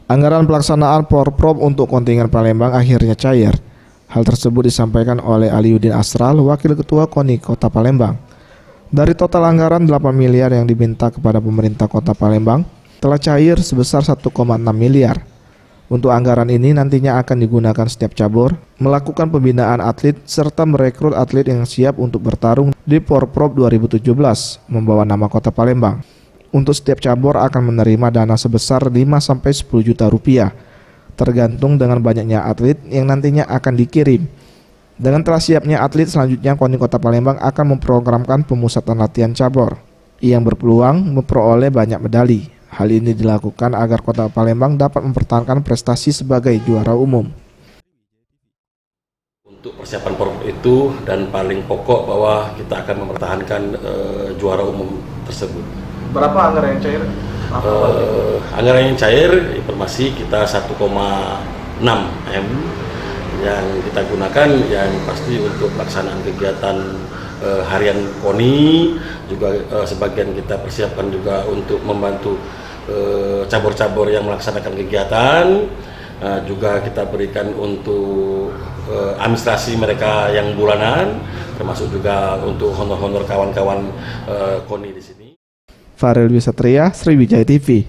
Anggaran pelaksanaan Porprov untuk kontingen Palembang akhirnya cair. Hal tersebut disampaikan oleh Aliuddin Asral, Wakil Ketua KONI Kota Palembang. Dari total anggaran 8 miliar yang diminta kepada pemerintah Kota Palembang, telah cair sebesar 1,6 miliar. Untuk anggaran ini nantinya akan digunakan setiap cabur, melakukan pembinaan atlet, serta merekrut atlet yang siap untuk bertarung di Porprov 2017, membawa nama Kota Palembang. Untuk setiap cabur akan menerima dana sebesar 5-10 juta rupiah, tergantung dengan banyaknya atlet yang nantinya akan dikirim. Dengan telah siapnya atlet, selanjutnya KONI Kota Palembang akan memprogramkan pemusatan latihan cabur yang berpeluang memperoleh banyak medali. Hal ini dilakukan agar Kota Palembang dapat mempertahankan prestasi sebagai juara umum. Untuk persiapan Porprov itu dan paling pokok bahwa kita akan mempertahankan juara umum tersebut. Berapa anggaran yang cair? Anggaran yang cair, informasi kita 1,6 M yang kita gunakan yang pasti untuk pelaksanaan kegiatan harian KONI, juga sebagian kita persiapkan juga untuk membantu cabur-cabur yang melaksanakan kegiatan, juga kita berikan untuk administrasi mereka yang bulanan, termasuk juga untuk honor-honor kawan-kawan KONI di sini. Farel Wisatria, Sriwijaya TV.